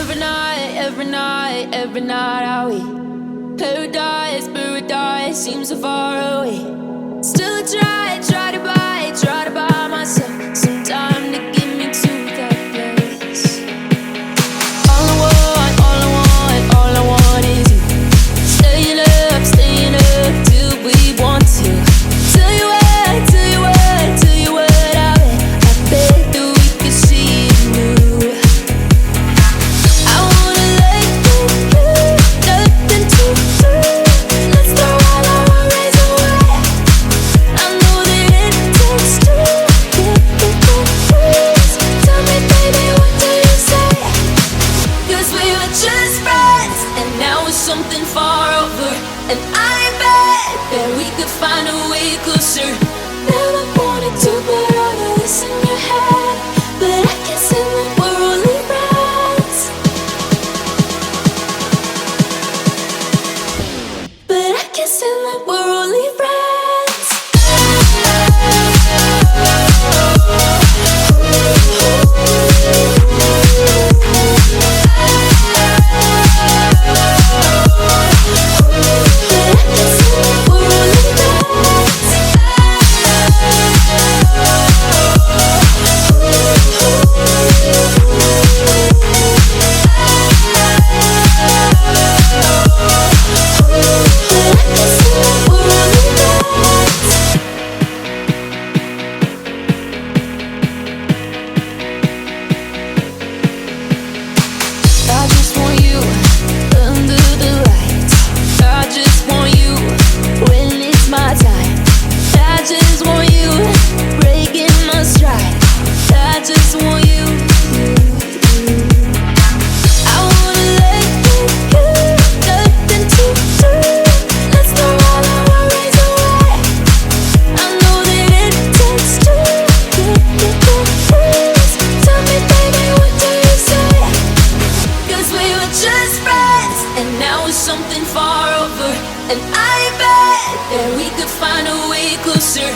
every night are we paradise seems so far away. Still try to buy myself some time to get me to that place. All I want is you. Staying up till we want to. Tell you what, I bet that we could see it new. I wanna let you, nothing to do. Let's throw all our worries away. I know that it takes two to get the confused. Tell me, baby, what do you say? 'Cause we were just friends, and now it's something far over. And I bet that we could find a way closer. Never wanted to put all of this in your head, but I guess in the we're only friends. But I guess in the we're only friends. I just want you under the lights. I just want you when it's my time. I just want you breaking my stride. I just want you. I wanna let you, nothing to do. Let's throw all our worries away. I know that it takes two to get confused. Tell me, baby, what do you say? 'Cause we were just friends, and now it's something far over. And I bet that we could find a way closer.